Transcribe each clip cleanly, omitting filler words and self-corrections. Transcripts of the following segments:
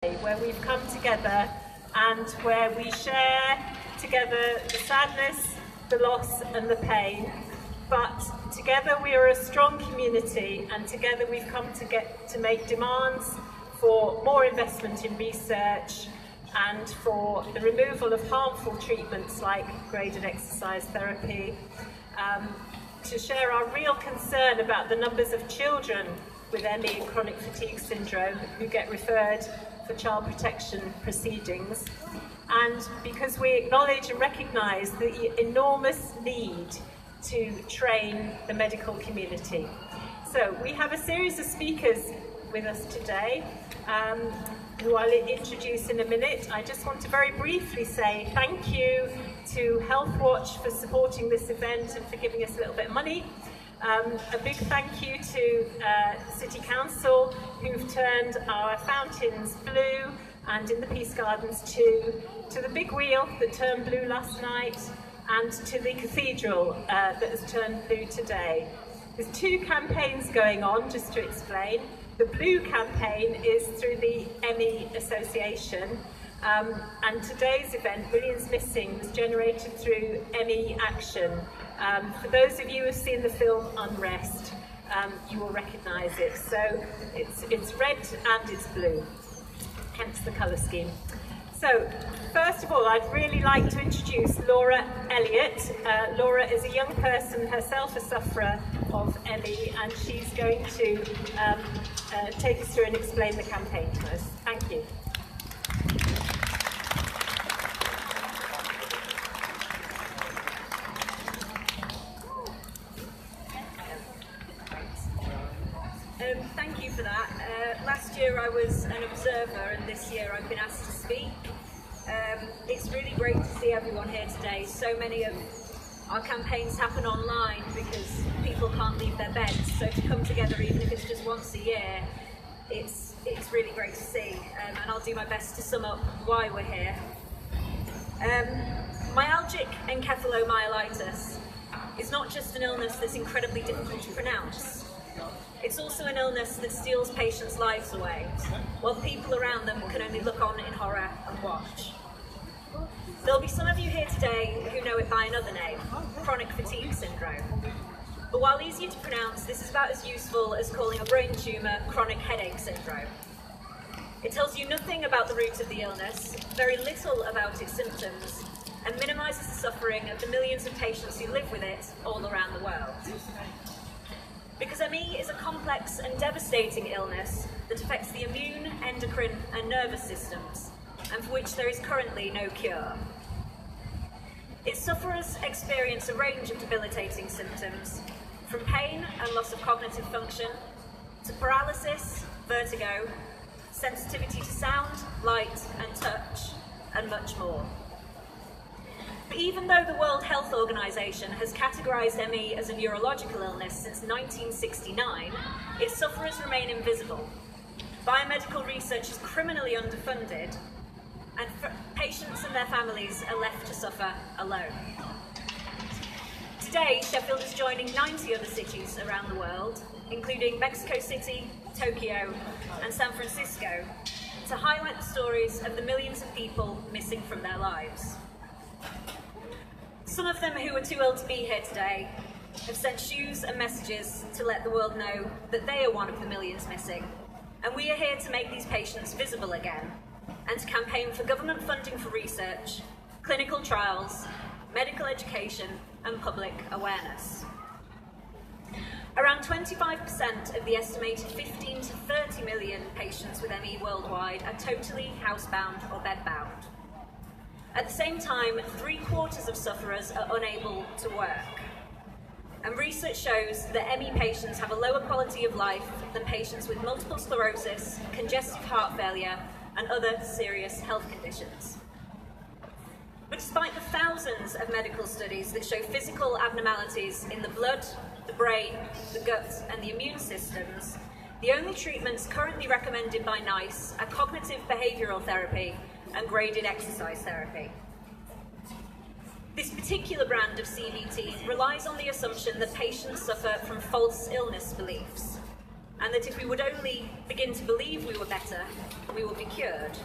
where we've come together and where we share together the sadness, the loss and the pain. But together we are a strong community, and together we've come to make demands for more investment in research and for the removal of harmful treatments like graded exercise therapy, to share our real concern about the numbers of children with ME and chronic fatigue syndrome who get referred for child protection proceedings, and because we acknowledge and recognise the enormous need to train the medical community. So we have a series of speakers with us today who I'll introduce in a minute. I just want to very briefly say thank you to Health Watch for supporting this event and for giving us a little bit of money. A big thank you to City Council, who've turned our fountains blue, and in the Peace Gardens too, to the big wheel that turned blue last night, and to the cathedral that has turned blue today. There's two campaigns going on, just to explain. The blue campaign is through the ME Association, and today's event, Millions Missing, was generated through ME Action. For those of you who have seen the film Unrest, you will recognise it. So it's red and it's blue, hence the colour scheme. So, first of all, I'd really like to introduce Laura Elliot. Laura is a young person, herself a sufferer of ME, and she's going to take us through and explain the campaign to us. Thank you. Thank you for that. Last year I was an observer, and this year I've been asked to speak. It's really great to see everyone here today. So many of our campaigns happen online because people can't leave their beds, so to come together, even if it's just once a year, it's really great to see, and I'll do my best to sum up why we're here. Myalgic encephalomyelitis is not just an illness that's incredibly difficult to pronounce. It's also an illness that steals patients' lives away, while people around them can only look on in horror and watch. There'll be some of you here today who know it by another name, chronic fatigue syndrome. But while easier to pronounce, this is about as useful as calling a brain tumour chronic headache syndrome. It tells you nothing about the root of the illness, very little about its symptoms, and minimises the suffering of the millions of patients who live with it all around the world. Because ME is a complex and devastating illness that affects the immune, endocrine and nervous systems, and for which there is currently no cure. Its sufferers experience a range of debilitating symptoms, from pain and loss of cognitive function, to paralysis, vertigo, sensitivity to sound, light and touch, and much more. But even though the World Health Organization has categorized ME as a neurological illness since 1969, its sufferers remain invisible. Biomedical research is criminally underfunded, and patients and their families are left to suffer alone. Today, Sheffield is joining 90 other cities around the world, including Mexico City, Tokyo, and San Francisco, to highlight the stories of the millions of people missing from their lives. Some of them who are too ill to be here today have sent shoes and messages to let the world know that they are one of the millions missing, and we are here to make these patients visible again, and to campaign for government funding for research, clinical trials, medical education and public awareness. Around 25% of the estimated 15 to 30 million patients with ME worldwide are totally housebound or bedbound. At the same time, 3/4 of sufferers are unable to work. And research shows that ME patients have a lower quality of life than patients with multiple sclerosis, congestive heart failure, and other serious health conditions. But despite the thousands of medical studies that show physical abnormalities in the blood, the brain, the gut, and the immune systems, the only treatments currently recommended by NICE are cognitive behavioural therapy and graded exercise therapy. This particular brand of CBT relies on the assumption that patients suffer from false illness beliefs. and that if we would only begin to believe we were better, we would be cured.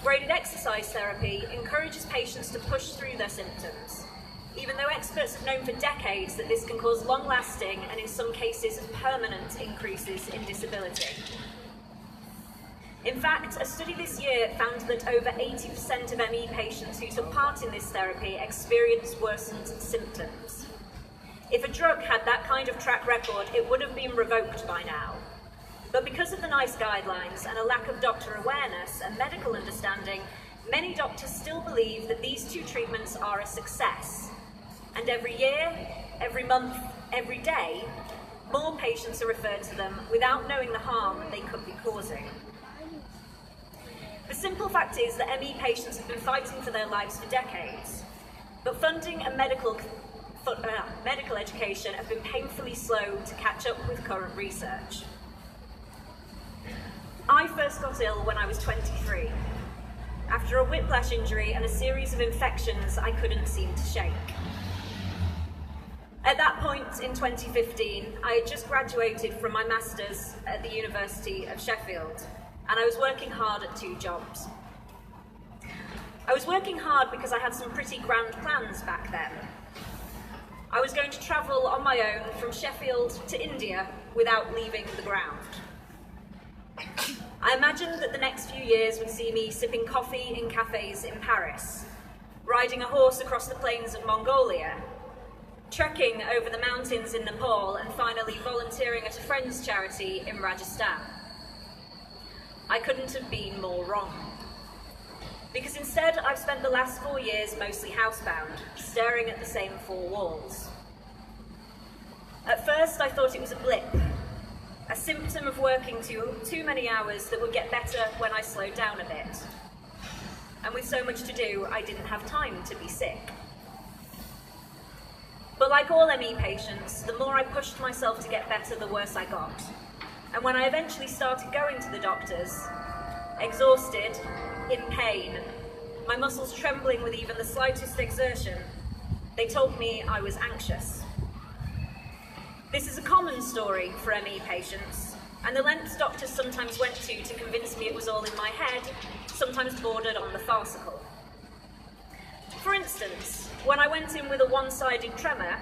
Graded exercise therapy encourages patients to push through their symptoms, even though experts have known for decades that this can cause long-lasting and in some cases permanent increases in disability. In fact, a study this year found that over 80% of ME patients who took part in this therapy experienced worsened symptoms. If a drug had that kind of track record, it would have been revoked by now. But because of the NICE guidelines and a lack of doctor awareness and medical understanding, many doctors still believe that these two treatments are a success. And every year, every month, every day, more patients are referred to them without knowing the harm they could be causing. The simple fact is that ME patients have been fighting for their lives for decades, but funding and medical education have been painfully slow to catch up with current research. I first got ill when I was 23, after a whiplash injury and a series of infections I couldn't seem to shake. At that point in 2015, I had just graduated from my master's at the University of Sheffield, and I was working hard at 2 jobs. I was working hard because I had some pretty grand plans back then. I was going to travel on my own from Sheffield to India without leaving the ground. I imagined that the next few years would see me sipping coffee in cafes in Paris, riding a horse across the plains of Mongolia, trekking over the mountains in Nepal, and finally volunteering at a friend's charity in Rajasthan. I couldn't have been more wrong. Because instead, I've spent the last 4 years mostly housebound, staring at the same 4 walls. At first, I thought it was a blip, a symptom of working too many hours that would get better when I slowed down a bit. And with so much to do, I didn't have time to be sick. But like all ME patients, the more I pushed myself to get better, the worse I got. And when I eventually started going to the doctors, exhausted, in pain, my muscles trembling with even the slightest exertion, they told me I was anxious. This is a common story for ME patients, and the lengths doctors sometimes went to convince me it was all in my head, sometimes bordered on the farcical. For instance, when I went in with a one-sided tremor,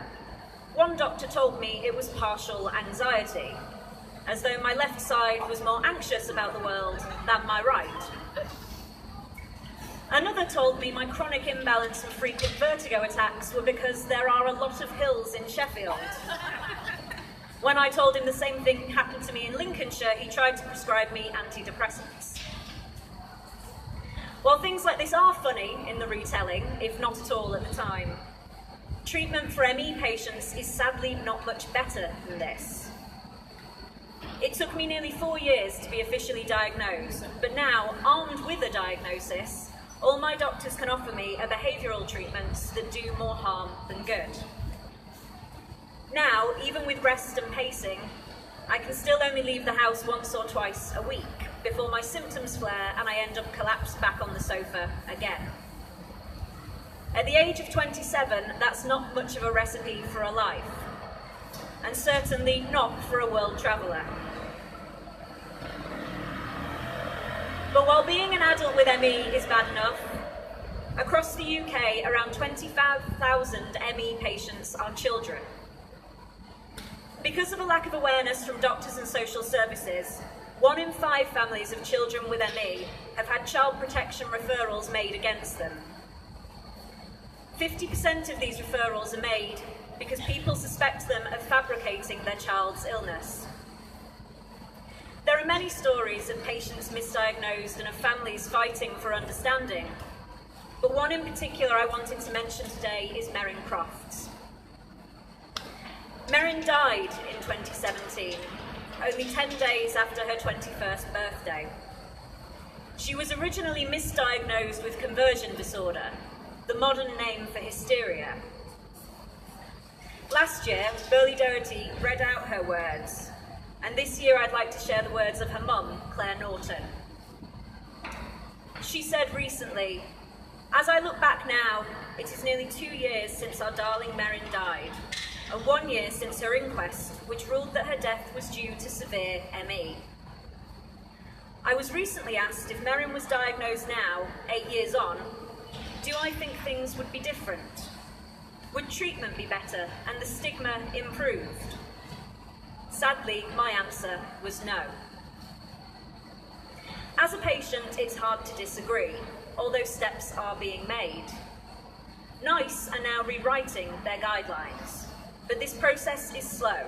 one doctor told me it was partial anxiety, as though my left side was more anxious about the world than my right. Another told me my chronic imbalance and frequent vertigo attacks were because there are a lot of hills in Sheffield. When I told him the same thing happened to me in Lincolnshire, he tried to prescribe me antidepressants. While things like this are funny in the retelling, if not at all at the time, treatment for ME patients is sadly not much better than this. It took me nearly 4 years to be officially diagnosed, but now, armed with a diagnosis, all my doctors can offer me are behavioural treatments that do more harm than good. Now, even with rest and pacing, I can still only leave the house once or twice a week before my symptoms flare and I end up collapsed back on the sofa again. At the age of 27, that's not much of a recipe for a life, and certainly not for a world traveller. But while being an adult with ME is bad enough, across the UK, around 25,000 ME patients are children. Because of a lack of awareness from doctors and social services, 1 in 5 families of children with ME have had child protection referrals made against them. 50% of these referrals are made because people suspect them of fabricating their child's illness. There are many stories of patients misdiagnosed and of families fighting for understanding, but one in particular I wanted to mention today is Merrin Crofts. Merrin died in 2017, only 10 days after her 21st birthday. She was originally misdiagnosed with conversion disorder, the modern name for hysteria. Last year, Berlie Doherty read out her words, and this year I'd like to share the words of her mum, Claire Norton. She said recently, "As I look back now, it is nearly 2 years since our darling Merrin died. and 1 year since her inquest, which ruled that her death was due to severe ME. I was recently asked if Merryn was diagnosed now, 8 years on, do I think things would be different? Would treatment be better and the stigma improved? Sadly, my answer was no. As a patient, it's hard to disagree, although steps are being made. NICE are now rewriting their guidelines, but this process is slow,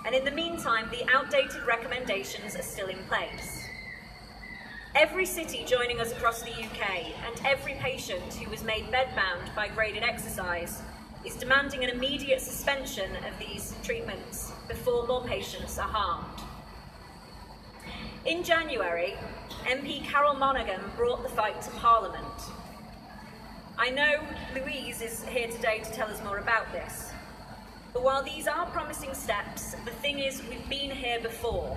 and in the meantime, the outdated recommendations are still in place. Every city joining us across the UK and every patient who was made bedbound by graded exercise is demanding an immediate suspension of these treatments before more patients are harmed. In January, MP Carol Monaghan brought the fight to Parliament. I know Louise is here today to tell us more about this, but while these are promising steps, the thing is we've been here before.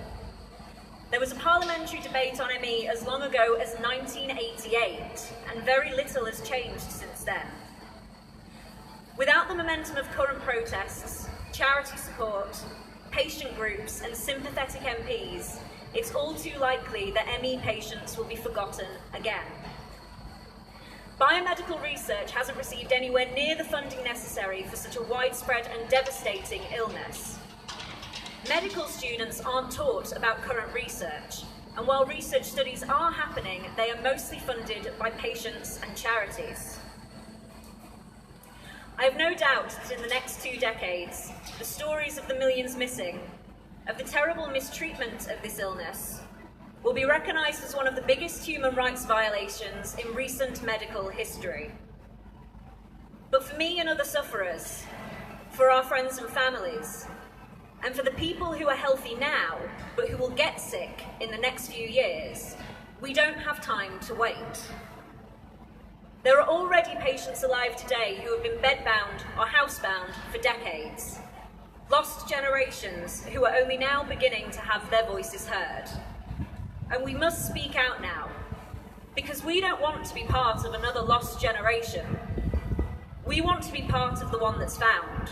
There was a parliamentary debate on ME as long ago as 1988, and very little has changed since then. Without the momentum of current protests, charity support, patient groups and sympathetic MPs, it's all too likely that ME patients will be forgotten again. Biomedical research hasn't received anywhere near the funding necessary for such a widespread and devastating illness. Medical students aren't taught about current research, and while research studies are happening, they are mostly funded by patients and charities. I have no doubt that in the next 2 decades, the stories of the millions missing, of the terrible mistreatment of this illness, will be recognised as one of the biggest human rights violations in recent medical history. But for me and other sufferers, for our friends and families, and for the people who are healthy now, but who will get sick in the next few years, we don't have time to wait. There are already patients alive today who have been bedbound or housebound for decades. Lost generations who are only now beginning to have their voices heard. And we must speak out now, because we don't want to be part of another lost generation. We want to be part of the one that's found.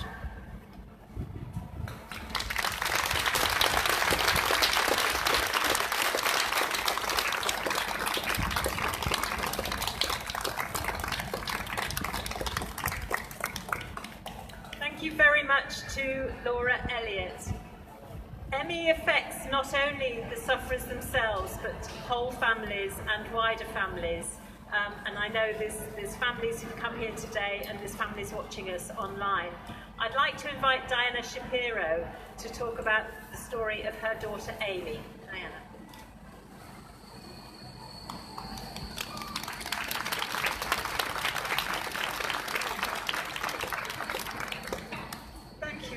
Thank you very much to Laura Elliot. ME affects not only the sufferers themselves, but whole families and wider families. And I know there's families who've come here today and there's families watching us online. I'd like to invite Diana Shapiro to talk about the story of her daughter Amy. Diana.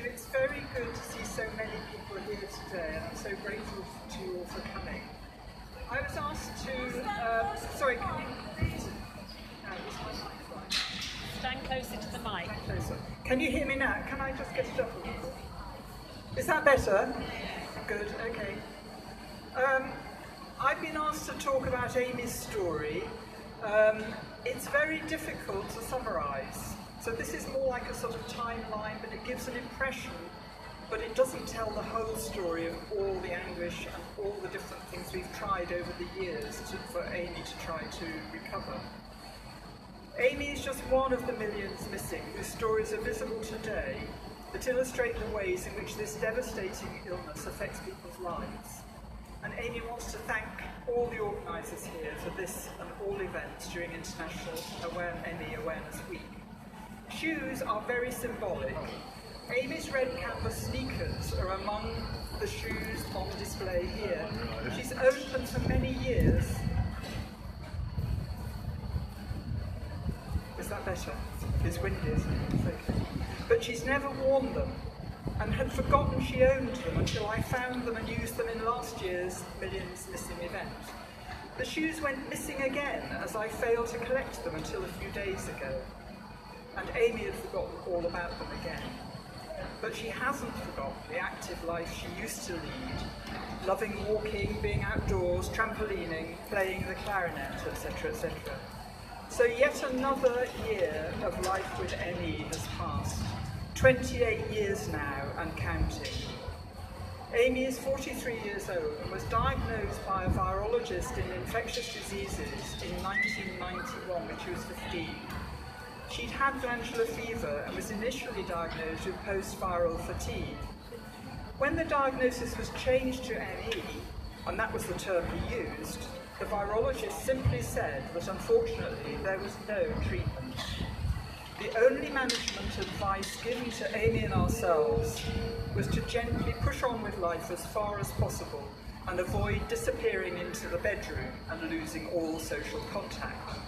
It's very good to see so many people here today, and I'm so grateful to you all for coming. I was asked to, sorry, can you, is my mic right? Stand closer to the mic. Closer. Can you hear me now? Can I just get it up a little? Is that better? Good, okay. I've been asked to talk about Amy's story. It's very difficult to summarise. So this is more like a sort of timeline, but it gives an impression, but it doesn't tell the whole story of all the anguish and all the different things we've tried over the years for Amy to try to recover. Amy is just one of the millions missing whose stories are visible today that illustrate the ways in which this devastating illness affects people's lives. And Amy wants to thank all the organisers here for this and all events during International ME Awareness Week. Shoes are very symbolic. Amy's red canvas sneakers are among the shoes on display here. She's open for many years. Is that better? It's windy, isn't it? It's okay. But she's never worn them and had forgotten she owned them until I found them and used them in last year's Millions Missing event. The shoes went missing again as I failed to collect them until a few days ago. And Amy had forgotten all about them again. But she hasn't forgotten the active life she used to lead, loving walking, being outdoors, trampolining, playing the clarinet, etc., etc. So yet another year of life with ME has passed. 28 years now and counting. Amy is 43 years old and was diagnosed by a virologist in infectious diseases in 1991 when she was 15. She'd had glandular fever and was initially diagnosed with post-viral fatigue. When the diagnosis was changed to ME, and that was the term he used, the virologist simply said that unfortunately there was no treatment. The only management advice given to Amy and ourselves was to gently push on with life as far as possible and avoid disappearing into the bedroom and losing all social contact.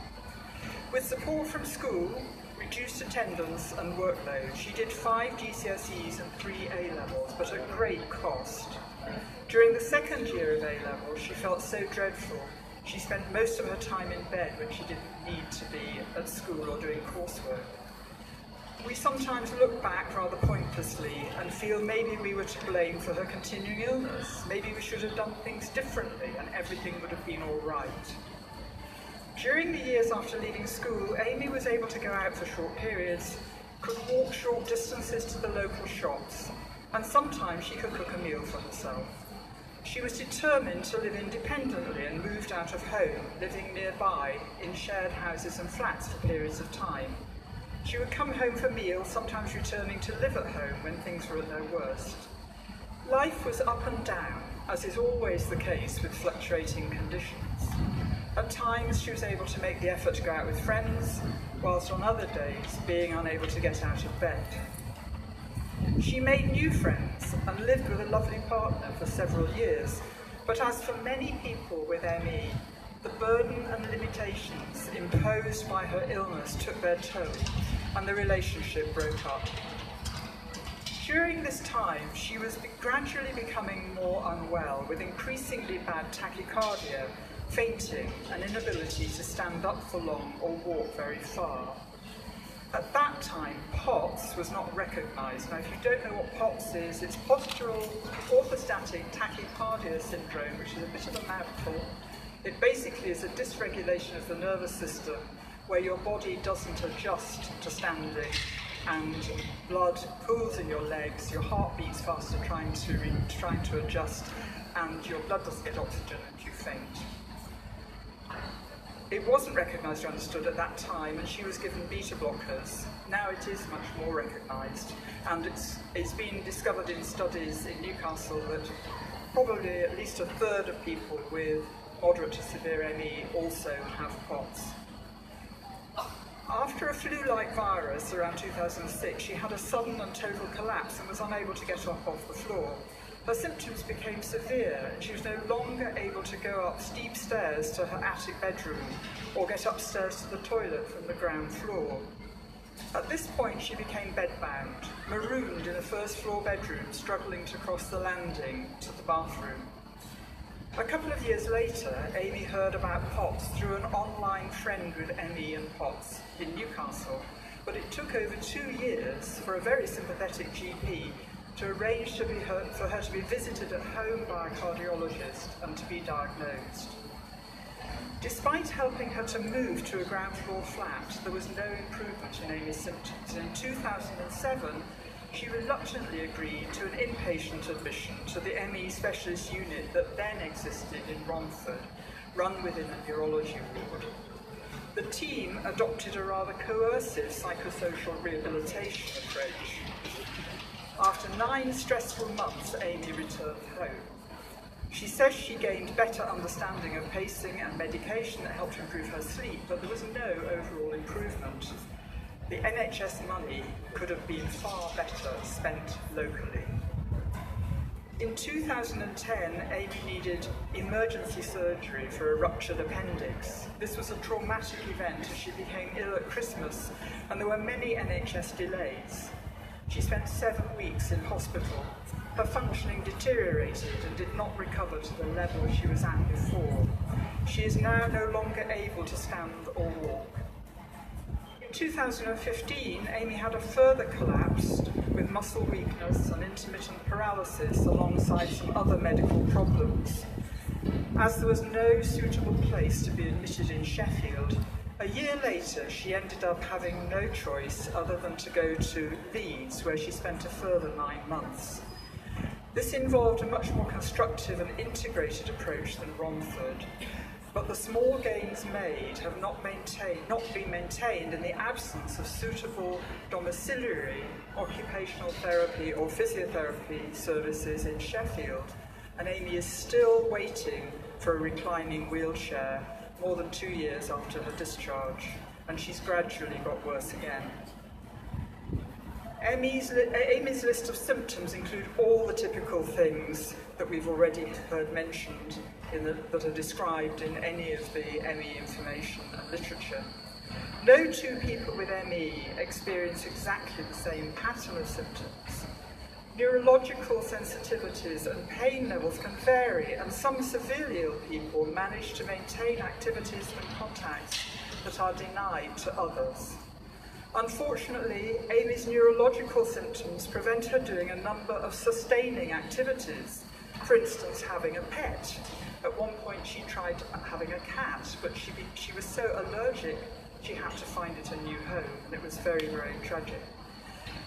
With support from school, reduced attendance and workload, she did 5 GCSEs and 3 A-levels, but at great cost. During the second year of A-level, she felt so dreadful. She spent most of her time in bed when she didn't need to be at school or doing coursework. We sometimes look back rather pointlessly and feel maybe we were to blame for her continuing illness. Maybe we should have done things differently and everything would have been all right. During the years after leaving school, Amy was able to go out for short periods, could walk short distances to the local shops, and sometimes she could cook a meal for herself. She was determined to live independently and moved out of home, living nearby in shared houses and flats for periods of time. She would come home for meals, sometimes returning to live at home when things were at their worst. Life was up and down, as is always the case with fluctuating conditions. At times she was able to make the effort to go out with friends, whilst on other days being unable to get out of bed. She made new friends and lived with a lovely partner for several years, but as for many people with ME, the burden and limitations imposed by her illness took their toll, and the relationship broke up. During this time, she was gradually becoming more unwell, with increasingly bad tachycardia, fainting, and inability to stand up for long or walk very far. At that time, POTS was not recognised. Now, if you don't know what POTS is, it's postural orthostatic tachycardia syndrome, which is a bit of a mouthful. It basically is a dysregulation of the nervous system where your body doesn't adjust to standing and blood pools in your legs, your heart beats faster trying to adjust, and your blood doesn't get oxygen and you faint. It wasn't recognised or understood at that time, and she was given beta blockers. Now it is much more recognised, and it's been discovered in studies in Newcastle that probably at least a third of people with moderate to severe ME also have POTS. After a flu-like virus around 2006, she had a sudden and total collapse and was unable to get up off the floor. Her symptoms became severe and she was no longer able to go up steep stairs to her attic bedroom or get upstairs to the toilet from the ground floor. At this point she became bedbound, marooned in a first floor bedroom, struggling to cross the landing to the bathroom. A couple of years later, Amy heard about POTS through an online friend with ME and POTS in Newcastle, but it took over 2 years for a very sympathetic GP to arrange for her to be visited at home by a cardiologist and to be diagnosed. Despite helping her to move to a ground floor flat, there was no improvement in Amy's symptoms. In 2007, she reluctantly agreed to an inpatient admission to the ME specialist unit that then existed in Romford, run within a neurology ward. The team adopted a rather coercive psychosocial rehabilitation approach. After 9 stressful months, Amy returned home. She says she gained better understanding of pacing and medication that helped improve her sleep, but there was no overall improvement. The NHS money could have been far better spent locally. In 2010, Amy needed emergency surgery for a ruptured appendix. This was a traumatic event as she became ill at Christmas, and there were many NHS delays. She spent 7 weeks in hospital. Her functioning deteriorated and did not recover to the level she was at before. She is now no longer able to stand or walk. In 2015, Amy had a further collapse with muscle weakness and intermittent paralysis alongside some other medical problems. As there was no suitable place to be admitted in Sheffield, A year later, she ended up having no choice other than to go to Leeds, where she spent a further 9 months. This involved a much more constructive and integrated approach than Romford, but the small gains made have not been maintained in the absence of suitable domiciliary, occupational therapy or physiotherapy services in Sheffield, and Amy is still waiting for a reclining wheelchair more than 2 years after her discharge, and she's gradually got worse again. Amy's list of symptoms include all the typical things that we've already heard mentioned that are described in any of the ME information and literature. No two people with ME experience exactly the same pattern of symptoms. Neurological sensitivities and pain levels can vary, and some severely ill people manage to maintain activities and contacts that are denied to others. Unfortunately, Amy's neurological symptoms prevent her doing a number of sustaining activities. For instance, having a pet. At one point she tried having a cat, but she was so allergic she had to find it a new home, and it was very, very tragic.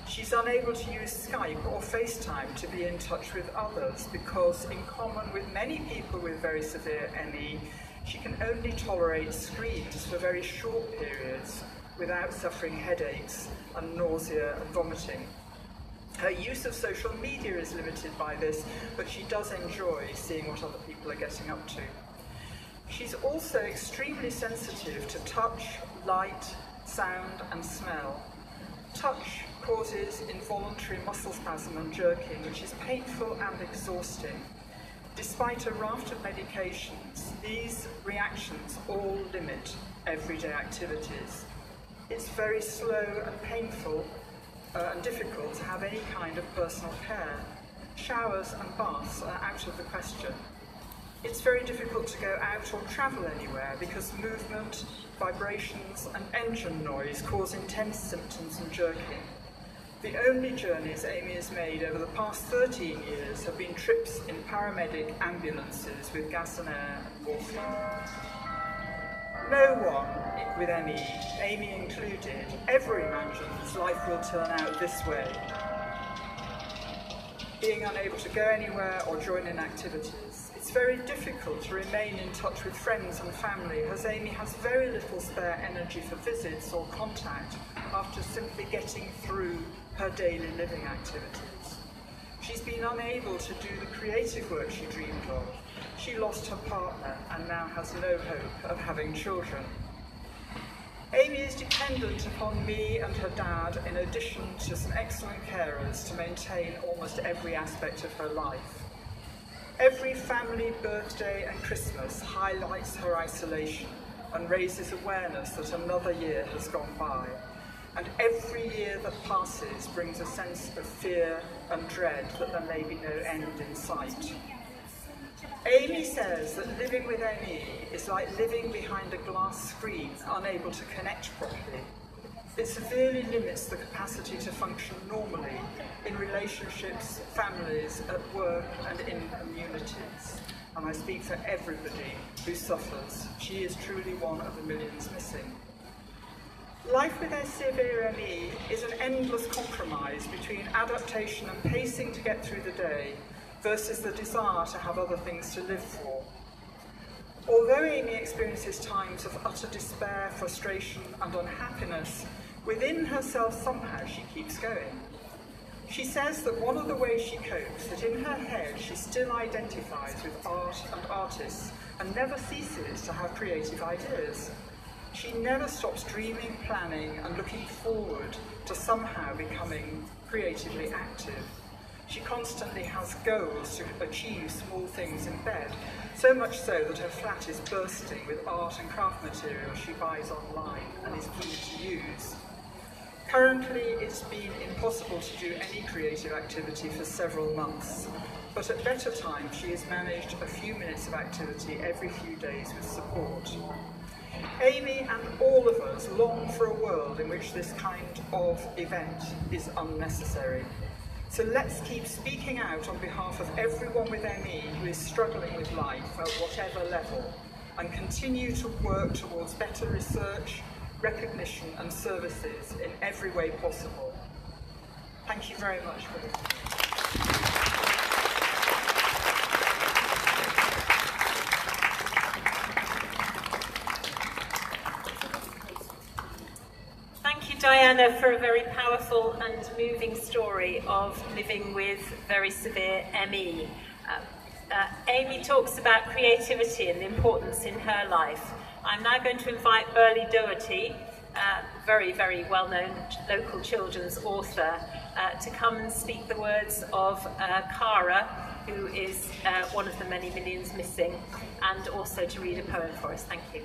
She's unable to use Skype or FaceTime to be in touch with others because, in common with many people with very severe ME, she can only tolerate screens for very short periods without suffering headaches and nausea and vomiting. Her use of social media is limited by this, but she does enjoy seeing what other people are getting up to. She's also extremely sensitive to touch, light, sound and smell. Touch causes involuntary muscle spasm and jerking, which is painful and exhausting. Despite a raft of medications, these reactions all limit everyday activities. It's very slow and painful and difficult to have any kind of personal care. Showers and baths are out of the question. It's very difficult to go out or travel anywhere because movement, vibrations and engine noise cause intense symptoms and jerking. The only journeys Amy has made over the past 13 years have been trips in paramedic ambulances with gas and air and morphine. No one with ME, Amy included, ever imagines life will turn out this way. Being unable to go anywhere or join in activities. It's very difficult to remain in touch with friends and family as Amy has very little spare energy for visits or contact after simply getting through her daily living activities. She's been unable to do the creative work she dreamed of. She lost her partner and now has no hope of having children. Amy is dependent upon me and her dad in addition to some excellent carers to maintain almost every aspect of her life. Every family birthday and Christmas highlights her isolation and raises awareness that another year has gone by. And every year that passes brings a sense of fear and dread that there may be no end in sight. Amy says that living with ME is like living behind a glass screen, unable to connect properly. It severely limits the capacity to function normally in relationships, families, at work and in communities. And I speak for everybody who suffers. She is truly one of the millions missing. Life with severe ME is an endless compromise between adaptation and pacing to get through the day versus the desire to have other things to live for. Although Amy experiences times of utter despair, frustration and unhappiness, within herself somehow she keeps going. She says that one of the ways she copes, that in her head she still identifies with art and artists and never ceases to have creative ideas. She never stops dreaming, planning and looking forward to somehow becoming creatively active. She constantly has goals to achieve small things in bed, so much so that her flat is bursting with art and craft materials she buys online and is keen to use. Currently, it's been impossible to do any creative activity for several months, but at better times she has managed a few minutes of activity every few days with support. Amy and all of us long for a world in which this kind of event is unnecessary. So let's keep speaking out on behalf of everyone with ME who is struggling with life at whatever level, and continue to work towards better research, recognition and services in every way possible. Thank you very much for listening. Diana, for a very powerful and moving story of living with very severe ME. Amy talks about creativity and the importance in her life. I'm now going to invite Berlie Doherty, very, very well-known local children's author, to come and speak the words of Cara, who is one of the many millions missing, and also to read a poem for us. Thank you.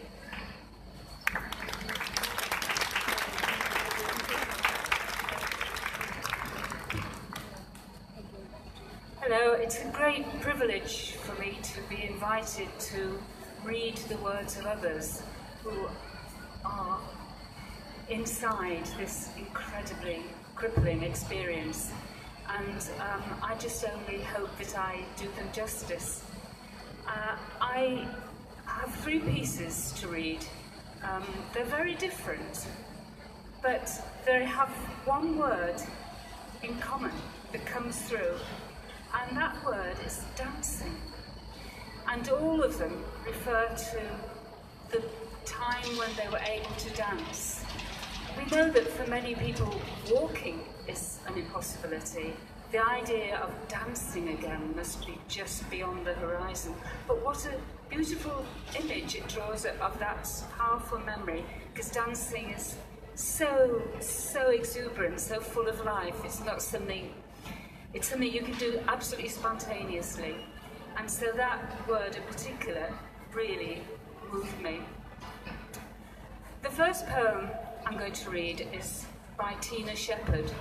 Hello, it's a great privilege for me to be invited to read the words of others who are inside this incredibly crippling experience, and I just only hope that I do them justice. I have 3 pieces to read. They're very different, but they have one word in common that comes through. And that word is dancing. And all of them refer to the time when they were able to dance. We know that for many people, walking is an impossibility. The idea of dancing again must be just beyond the horizon. But what a beautiful image it draws of that powerful memory, because dancing is so exuberant, so full of life. It's not something It's something you can do absolutely spontaneously. And so that word in particular really moved me. The first poem I'm going to read is by Tina Shepherd,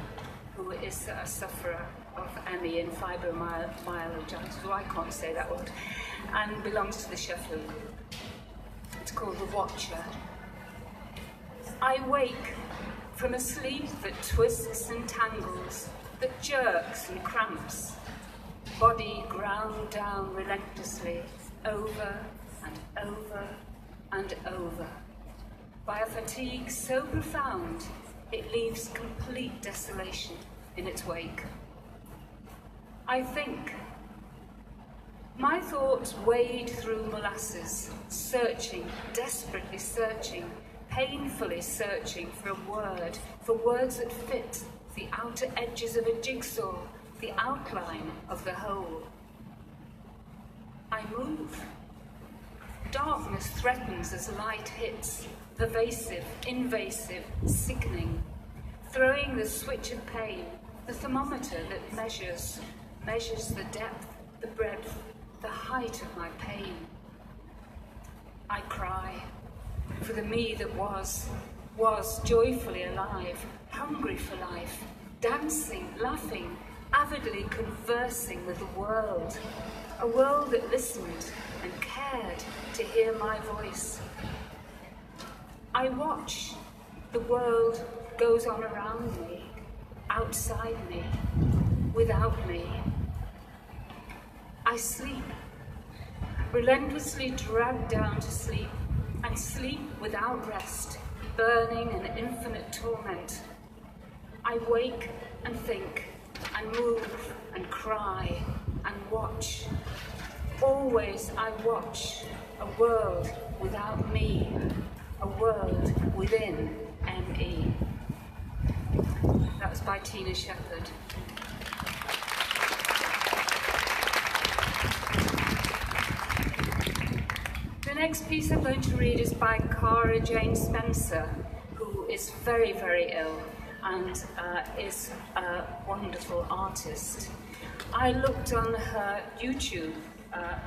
who is a sufferer of ME and fibromyalgia, who I can't say that word, and belongs to the Sheffield. It's called The Watcher. I wake from a sleep that twists and tangles, that jerks and cramps, body ground down relentlessly, over and over and over, by a fatigue so profound it leaves complete desolation in its wake. I think. My thoughts wade through molasses, searching, desperately searching, painfully searching for a word, for words that fit the outer edges of a jigsaw, the outline of the whole. I move. Darkness threatens as light hits, pervasive, invasive, sickening, throwing the switch of pain, the thermometer that measures the depth, the breadth, the height of my pain. I cry for the me that was joyfully alive, hungry for life, dancing, laughing, avidly conversing with the world, a world that listened and cared to hear my voice. I watch. The world goes on around me, outside me, without me. I sleep, relentlessly dragged down to sleep, and sleep without rest, burning in infinite torment. I wake and think, and move, and cry, and watch. Always I watch a world without me, a world within ME. That was by Tina Shepherd. The next piece I'm going to read is by Cara Jane Spencer, who is very, very ill and is a wonderful artist. I looked on her YouTube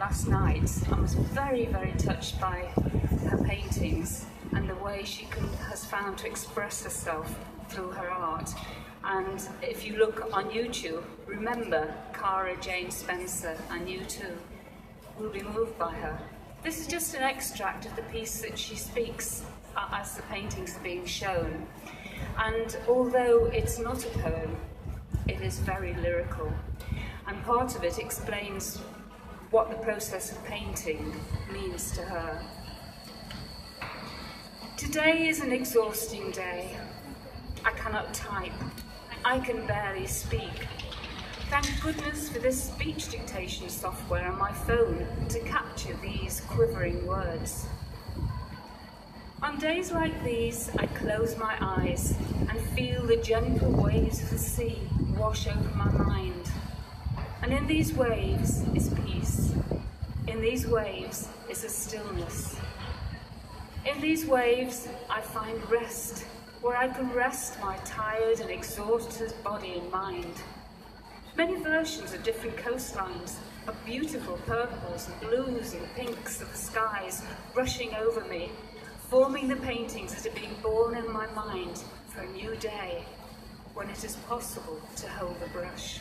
last night and was very, very touched by her paintings and the way she has found to express herself through her art. And if you look on YouTube, remember Cara Jane Spencer, and you too will be moved by her. This is just an extract of the piece that she speaks as the paintings are being shown. And although it's not a poem, it is very lyrical. And part of it explains what the process of painting means to her. Today is an exhausting day. I cannot type. I can barely speak. Thank goodness for this speech dictation software on my phone to capture these quivering words. On days like these, I close my eyes and feel the gentle waves of the sea wash over my mind. And in these waves is peace. In these waves is a stillness. In these waves, I find rest, where I can rest my tired and exhausted body and mind. Many versions of different coastlines, of beautiful purples and blues and pinks of the skies rushing over me, forming the paintings that are being born in my mind for a new day, when it is possible to hold the brush.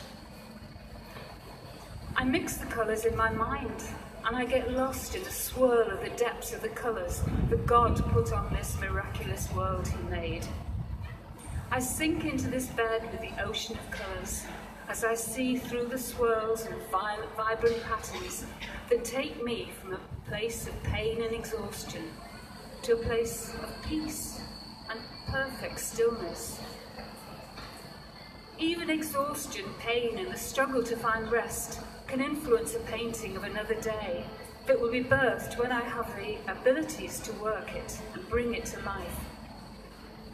I mix the colours in my mind, and I get lost in the swirl of the depths of the colours that God put on this miraculous world he made. I sink into this bed with the ocean of colours as I see through the swirls and vibrant patterns that take me from a place of pain and exhaustion to a place of peace and perfect stillness. Even exhaustion, pain, and the struggle to find rest can influence a painting of another day that will be birthed when I have the abilities to work it and bring it to life.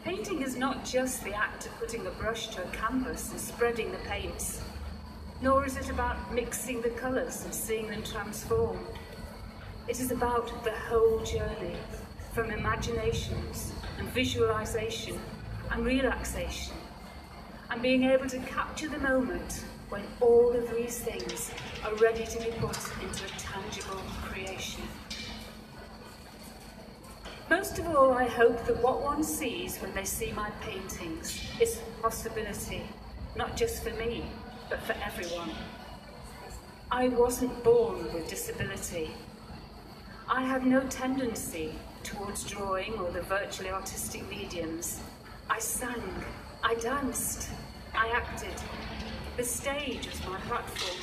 Painting is not just the act of putting a brush to a canvas and spreading the paints, nor is it about mixing the colours and seeing them transform. It is about the whole journey, from imaginations and visualisation and relaxation, and being able to capture the moment when all of these things are ready to be put into a tangible creation. Most of all, I hope that what one sees when they see my paintings is possibility, not just for me, but for everyone. I wasn't born with disability. I have no tendency towards drawing or the virtually artistic mediums. I sang, I danced, I acted. The stage was my platform.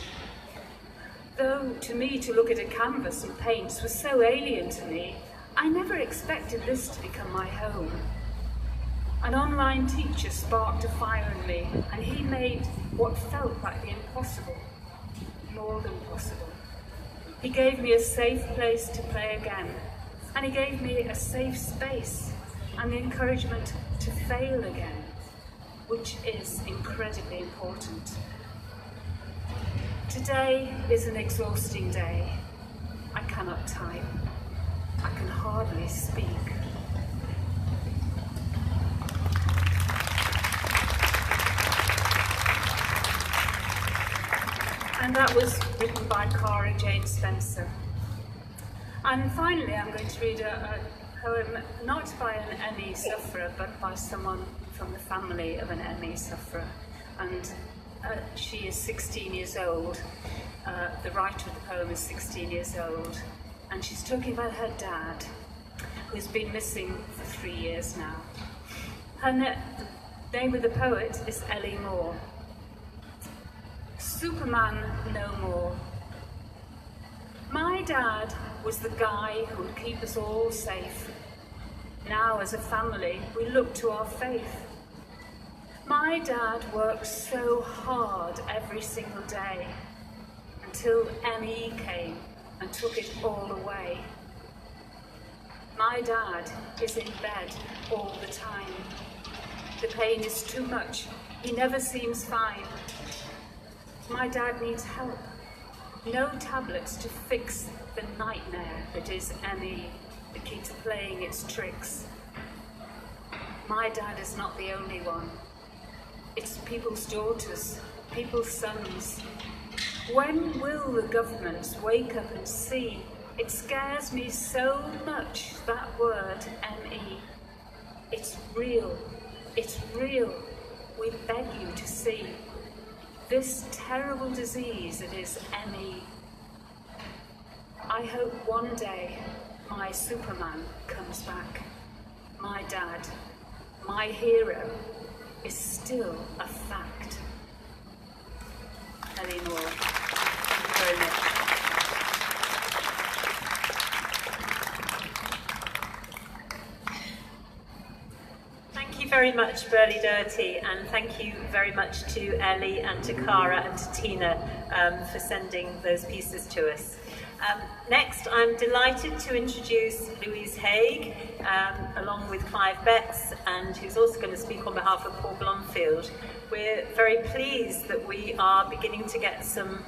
Though to me to look at a canvas and paints was so alien to me, I never expected this to become my home. An online teacher sparked a fire in me, and he made what felt like the impossible more than possible. He gave me a safe place to play again, and he gave me a safe space and the encouragement to fail again, which is incredibly important. Today is an exhausting day. I cannot type. I can hardly speak. And that was written by Cara Jane Spencer. And finally, I'm going to read a poem not by an ME sufferer, but by someone from the family of an ME sufferer. And she is 16 years old. The writer of the poem is 16 years old. And she's talking about her dad, who's been missing for 3 years now. Her name of the poet is Ellie Moore. Superman no more. My dad was the guy who would keep us all safe. Now, as a family, we look to our faith. My dad worked so hard every single day until ME came and took it all away. My dad is in bed all the time. The pain is too much. He never seems fine. My dad needs help. No tablets to fix the nightmare that is ME, that keeps playing its tricks. My dad is not the only one. It's people's daughters, people's sons. When will the governments wake up and see? It scares me so much, that word, ME. It's real. It's real. We beg you to see. This terrible disease that is ME. I hope one day my Superman comes back. My dad, my hero, is still a fact. Ellie Moore, thank you very much. very much, Berlie Doherty, and thank you very much to Ellie and to Cara and to Tina for sending those pieces to us. Next, I'm delighted to introduce Louise Haigh, along with Clive Betts, and who's also going to speak on behalf of Paul Blomfield. We're very pleased that we are beginning to get some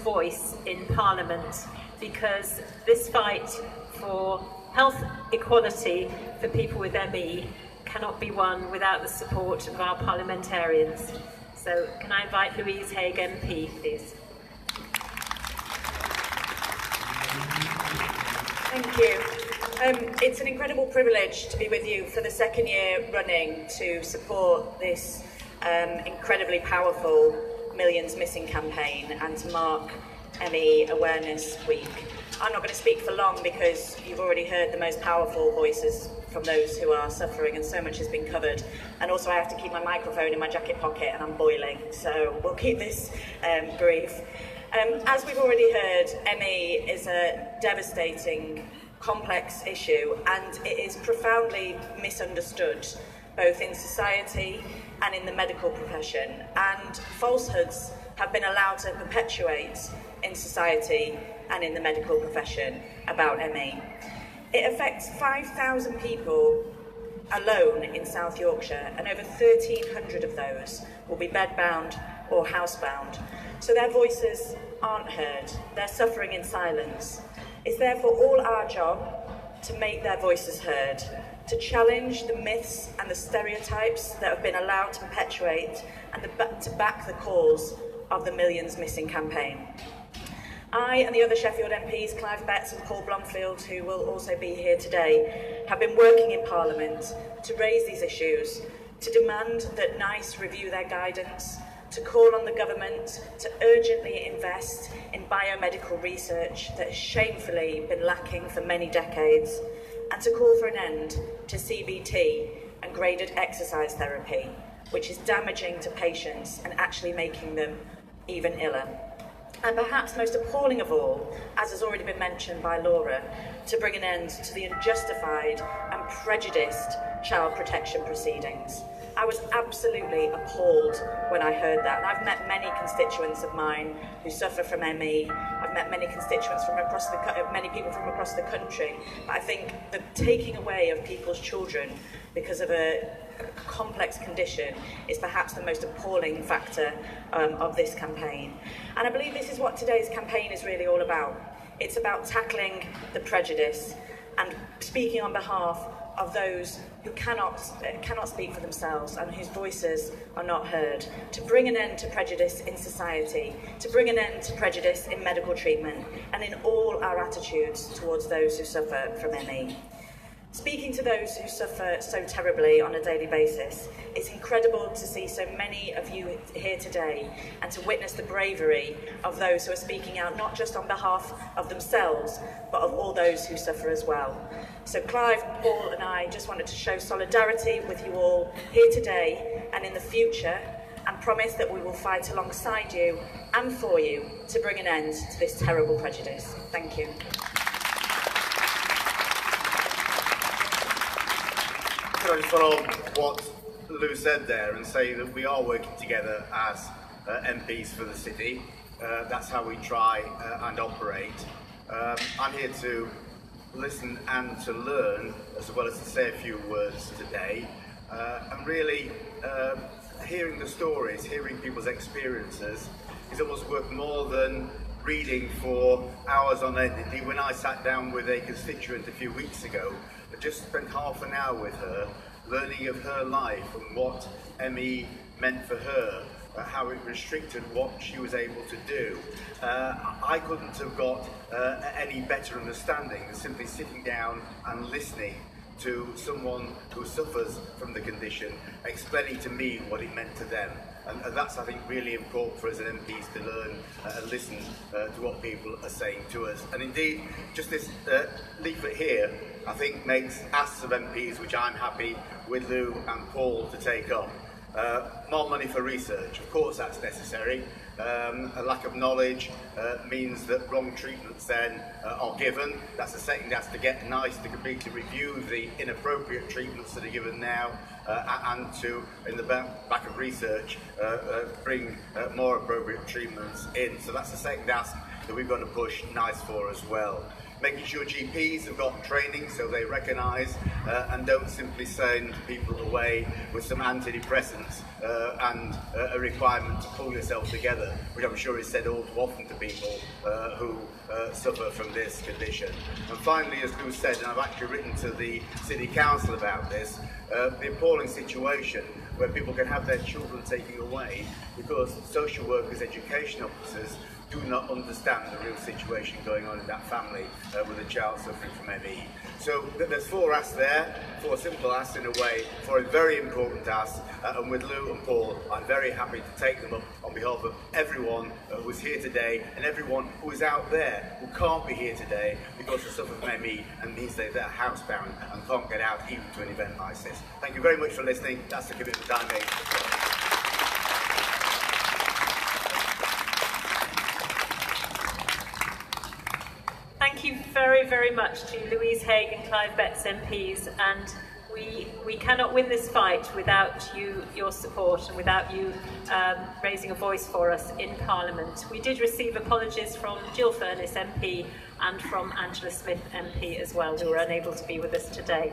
voice in Parliament, because this fight for health equality for people with ME cannot be won without the support of our parliamentarians. So can I invite Louise Haigh MP, please? Thank you. It's an incredible privilege to be with you for the second year running to support this incredibly powerful Millions Missing campaign and to mark ME Awareness Week. I'm not going to speak for long because you've already heard the most powerful voices from those who are suffering, and so much has been covered. And also I have to keep my microphone in my jacket pocket and I'm boiling, so we'll keep this brief. As we've already heard, ME is a devastating, complex issue, and it is profoundly misunderstood, both in society and in the medical profession. And falsehoods have been allowed to perpetuate in society and in the medical profession about ME. It affects 5,000 people alone in South Yorkshire, and over 1,300 of those will be bedbound or housebound. So their voices aren't heard, they're suffering in silence. It's therefore all our job to make their voices heard, to challenge the myths and the stereotypes that have been allowed to perpetuate, and to back the cause of the Millions Missing campaign. I and the other Sheffield MPs, Clive Betts and Paul Blomfield, who will also be here today, have been working in Parliament to raise these issues, to demand that NICE review their guidance, to call on the government to urgently invest in biomedical research that has shamefully been lacking for many decades, and to call for an end to CBT and graded exercise therapy, which is damaging to patients and actually making them even iller. And perhaps most appalling of all, as has already been mentioned by Laura, to bring an end to the unjustified and prejudiced child protection proceedings. I was absolutely appalled when I heard that, and I've met many constituents of mine who suffer from ME. I've met many constituents from across many people from across the country. But I think the taking away of people's children because of a complex condition is perhaps the most appalling factor of this campaign. And I believe this is what today's campaign is really all about. It's about tackling the prejudice and speaking on behalf of those who cannot speak for themselves and whose voices are not heard, to bring an end to prejudice in society, to bring an end to prejudice in medical treatment and in all our attitudes towards those who suffer from ME. Speaking to those who suffer so terribly on a daily basis, it's incredible to see so many of you here today and to witness the bravery of those who are speaking out not just on behalf of themselves, but of all those who suffer as well. So Clive, Paul and I just wanted to show solidarity with you all here today and in the future, and promise that we will fight alongside you and for you to bring an end to this terrible prejudice. Thank you. Can I just follow what Lou said there and say that we are working together as MPs for the city. That's how we try and operate. I'm here to listen and to learn, as well as to say a few words today. And really, hearing the stories, hearing people's experiences is almost worth more than reading for hours on end. When I sat down with a constituent a few weeks ago, I just spent half an hour with her, learning of her life and what ME meant for her, how it restricted what she was able to do. I couldn't have got any better understanding than simply sitting down and listening to someone who suffers from the condition, explaining to me what it meant to them. And that's, I think, really important for us as MPs to learn and listen to what people are saying to us. And indeed, just this leaflet here, I think, makes us of MPs, which I'm happy with Lou and Paul to take up. More money for research, of course that's necessary. A lack of knowledge means that wrong treatments then are given. That's the second ask, to get NICE to completely review the inappropriate treatments that are given now and to, in the back of research, bring more appropriate treatments in. So that's the second ask that we've got to push NICE for as well. Making sure GPs have got training so they recognise and don't simply send people away with some antidepressants and a requirement to pull yourself together, which I'm sure is said all too often to people who suffer from this condition. And finally, as Lou said, and I've actually written to the City Council about this, the appalling situation where people can have their children taken away because social workers, education officers do not understand the real situation going on in that family with a child suffering from ME. So there's 4 asks there, 4 simple asks in a way, 4 very important asks, and with Lou and Paul, I'm very happy to take them up on behalf of everyone who's here today and everyone who is out there who can't be here today because they suffer from ME and means they're housebound and can't get out even to an event like this. Thank you very much for listening. That's the commitment I made. Thank you very, very much to Louise Haigh and Clive Betts MPs, and we cannot win this fight without your support and without you raising a voice for us in Parliament. We did receive apologies from Jill Furness MP and from Angela Smith MP as well, who were unable to be with us today.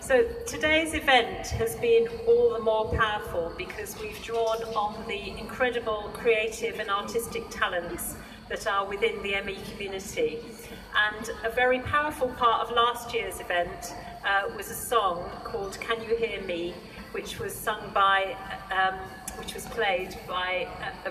So today's event has been all the more powerful because we've drawn on the incredible creative and artistic talents that are within the ME community. And a very powerful part of last year's event was a song called Can You Hear Me, which was sung by,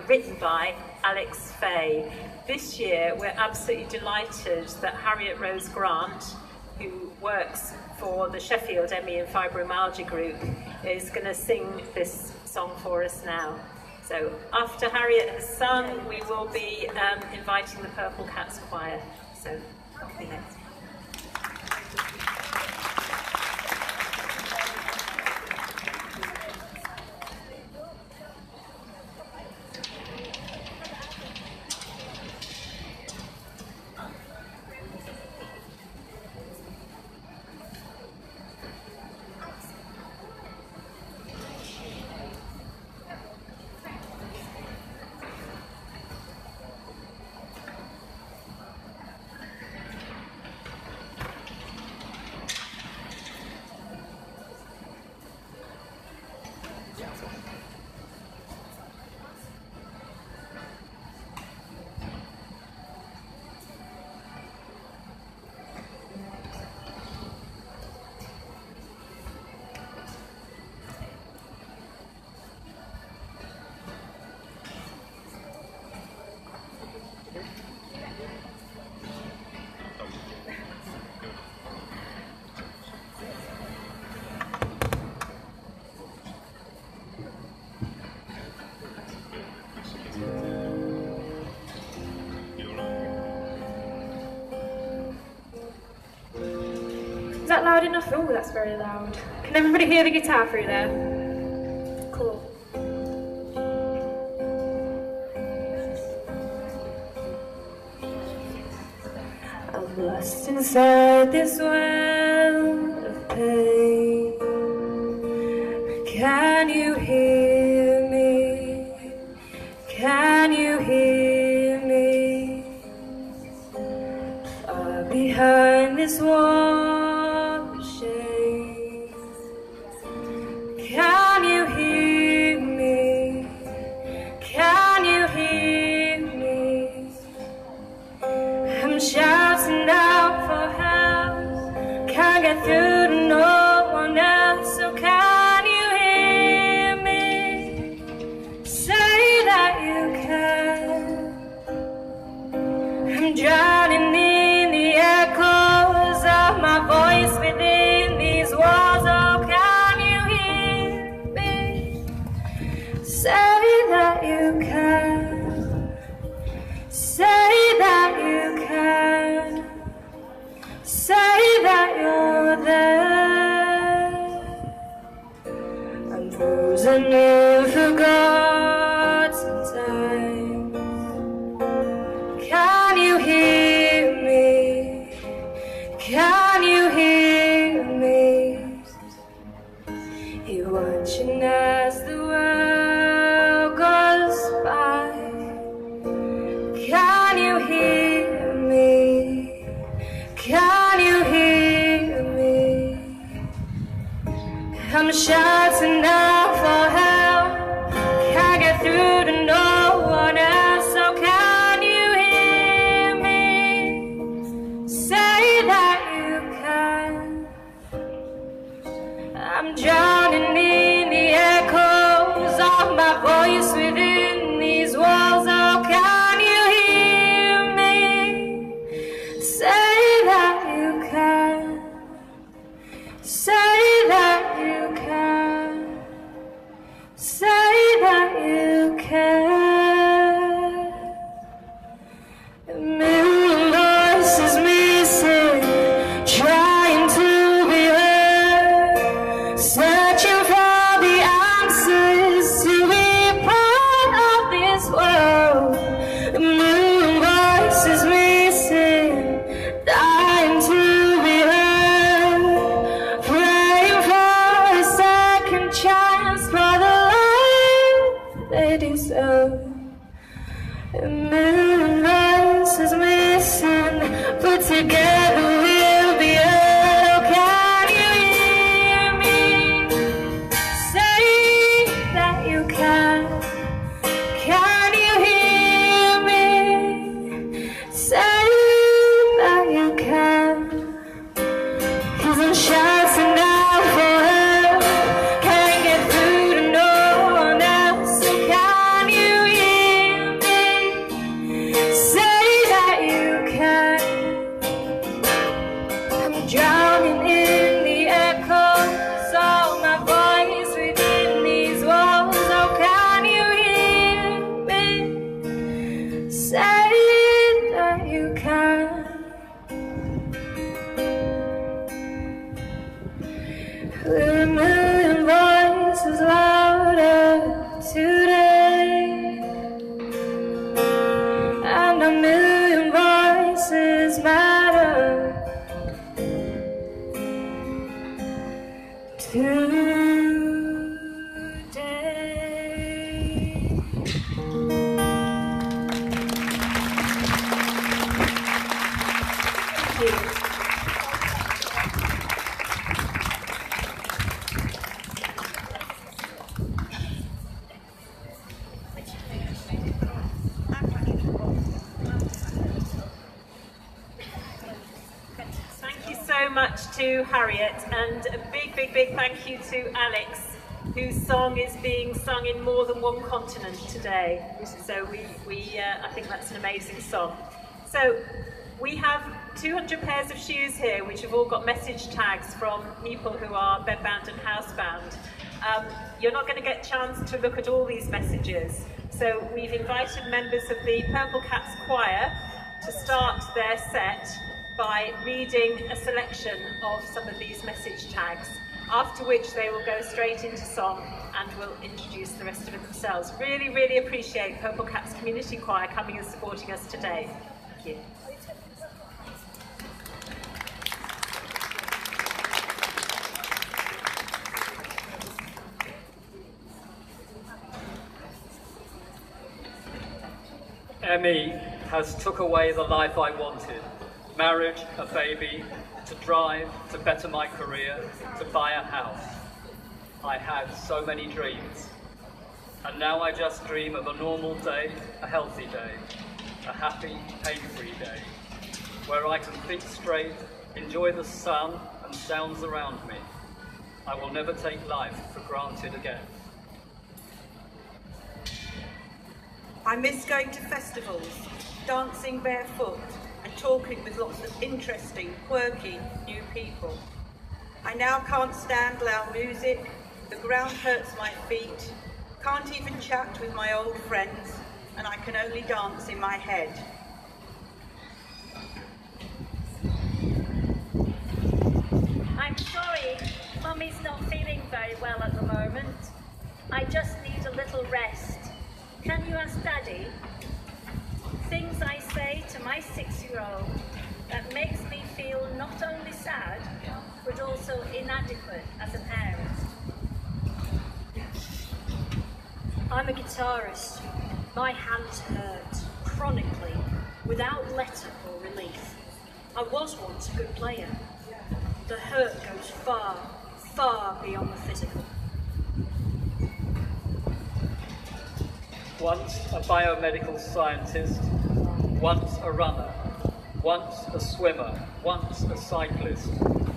written by Alex Faye. This year, we're absolutely delighted that Harriet Grant, who works for the Sheffield ME and Fibromyalgia group, is going to sing this song for us now. So after Harriet has sung, we will be inviting the Purple Cats Choir. So, off the next. Is that loud enough? Oh, that's very loud. Can everybody hear the guitar through there? Cool. I'm lost inside this well of pain. Can you hear me? Can you hear me? Far behind this wall of shame. Can you hear me? Can you hear me? I'm shouting out for help. Can't get through to no one else. So can you hear me? Say that you can. I'm drowning in the echoes of my voice within these walls. Oh, can you hear me? Say that you can. Say that you can. Say that you're there. I'm frozen in forgotten time. I'm shouting out for help. Can't get through to no one else. So can you hear me? Say that you can. I'm drowning in the echoes of my voice within these walls. Oh, can you hear me? Say that you can. Say that you can. Say that you can. A million voices missing, trying to be heard, searching for the answers to be part of this world. A million voices missing, dying to be heard, praying for a second chance for the life they deserve. A million voices missing, but together we'll be heard. Oh, can you hear me? Say that you can. Can you hear me? Say that you can. 'Cause I'm shouting out for help. Can't get through to no one else. So can you hear me? Say that you can. I'm drowning in the echoes of my voice within these walls. Oh, can you hear me? Say that you can. With a million voices louder today, and a million voices matter today. Thank you. Thank you so much to Harriet, and a big, big, big thank you to Alex, whose song is being sung in more than one continent today. So I think that's an amazing song. So we have 200 pairs of shoes here, which have all got message tags from people who are bedbound and housebound. You're not going to get a chance to look at all these messages. So we've invited members of the Purple Cats Choir to start their set by reading a selection of some of these message tags, after which they will go straight into song and will introduce the rest of it themselves. Really, really appreciate Purple Cats Community Choir coming and supporting us today. Thank you. Emmy has took away the life I wanted. Marriage, a baby, to drive, to better my career, to buy a house. I had so many dreams. And now I just dream of a normal day, a healthy day, a happy, pain-free day, where I can think straight, enjoy the sun and sounds around me. I will never take life for granted again. I miss going to festivals, dancing barefoot and talking with lots of interesting, quirky, new people. I now can't stand loud music, the ground hurts my feet, can't even chat with my old friends, and I can only dance in my head. I'm sorry, Mummy's not feeling very well at the moment. I just need a little rest. Can you ask Daddy? Things I say to my 6-year-old that makes me feel not only sad, but also inadequate as a parent. I'm a guitarist. My hands hurt, chronically, without letter or relief. I was once a good player. The hurt goes far, far far beyond the physical. Once a biomedical scientist, once a runner, once a swimmer, once a cyclist,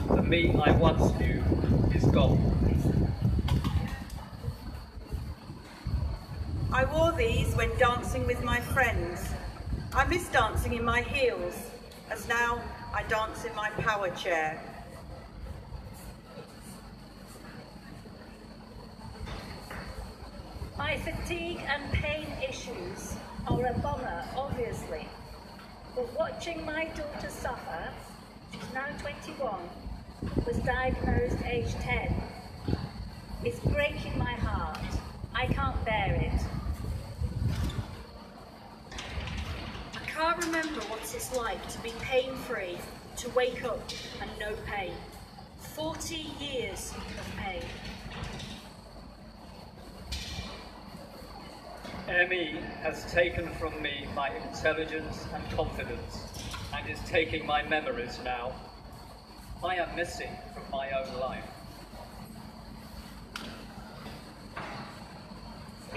the me I once knew is gone. I wore these when dancing with my friends. I miss dancing in my heels, as now I dance in my power chair. My fatigue and pain issues are a bummer, obviously. But watching my daughter suffer, she's now 21, was diagnosed age 10, it's breaking my heart. I can't bear it. I can't remember what it's like to be pain-free, to wake up and no pain. 40 years of pain. ME has taken from me my intelligence and confidence, and is taking my memories now. I am missing from my own life.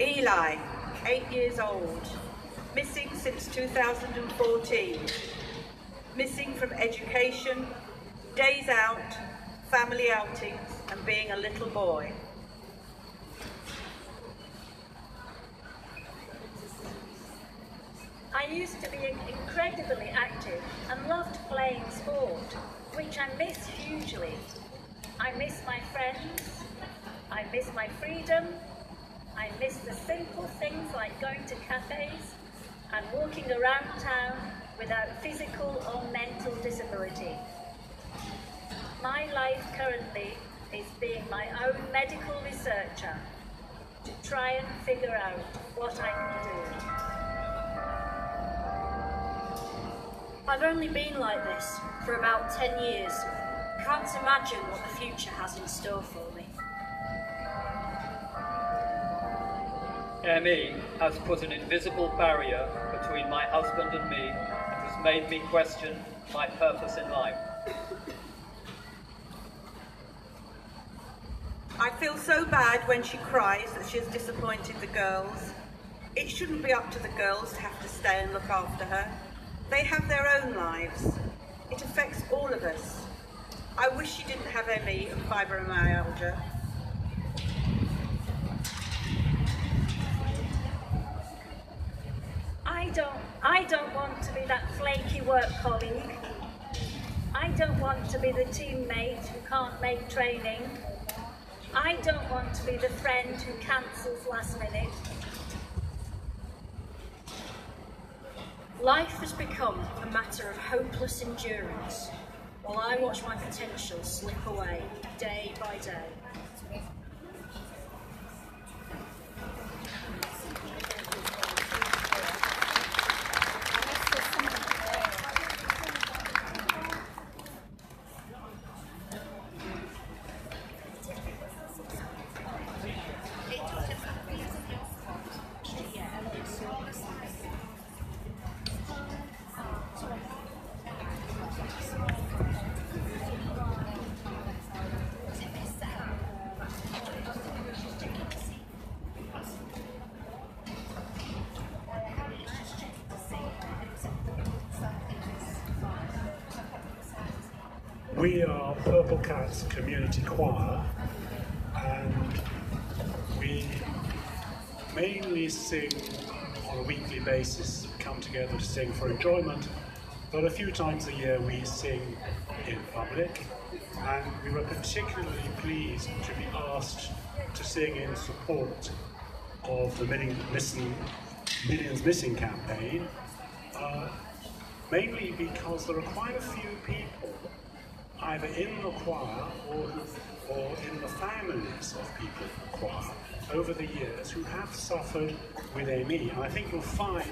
Eli, 8 years old, missing since 2014. Missing from education, days out, family outings, and being a little boy. I used to be incredibly active and loved playing sport, which I miss hugely. I miss my friends, I miss my freedom, I miss the simple things like going to cafes and walking around town without physical or mental disability. My life currently is being my own medical researcher to try and figure out what I can do. I've only been like this for about 10 years. Can't imagine what the future has in store for me. ME has put an invisible barrier between my husband and me and has made me question my purpose in life. I feel so bad when she cries that she has disappointed the girls. It shouldn't be up to the girls to have to stay and look after her. They have their own lives. It affects all of us. I wish she didn't have ME and fibromyalgia. I don't want to be that flaky work colleague. I don't want to be the teammate who can't make training. I don't want to be the friend who cancels last minute. Life has become a matter of hopeless endurance, while I watch my potential slip away day by day. We are Purple Cat's community choir, and we mainly sing on a weekly basis. We come together to sing for enjoyment, but a few times a year we sing in public, and we were particularly pleased to be asked to sing in support of the Millions Missing campaign, mainly because there are quite a few people either in the choir or in the families of people in the choir over the years who have suffered with ME. And I think you'll find,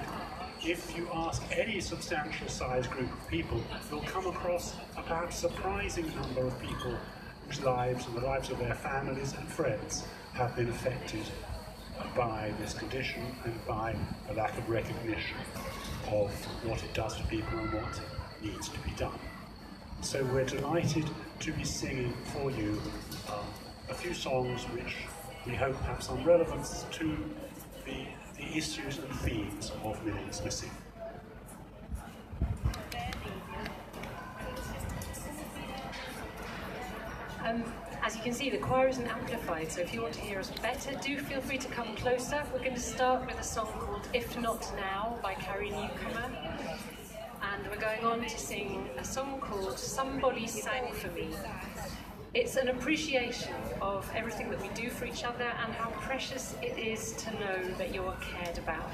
if you ask any substantial sized group of people, you'll come across a perhaps surprising number of people whose lives and the lives of their families and friends have been affected by this condition and by a lack of recognition of what it does to people and what needs to be done. So we're delighted to be singing for you a few few songs which we hope have some relevance to the issues and themes of Millions Missing. As you can see, the choir isn't amplified, so if you want to hear us better, do feel free to come closer. We're going to start with a song called If Not Now by Carrie Newcomer, and we're going on to sing a song called Somebody Sang For Me. It's an appreciation of everything that we do for each other and how precious it is to know that you're cared about.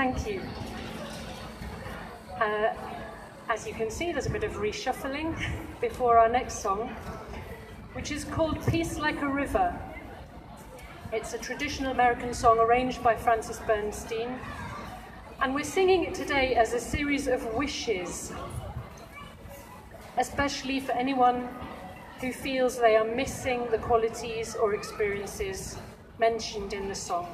Thank you. As you can see, there's a bit of reshuffling before our next song, which is called Peace Like a River. It's a traditional American song arranged by Francis Bernstein, and we're singing it today as a series of wishes, especially for anyone who feels they are missing the qualities or experiences mentioned in the song.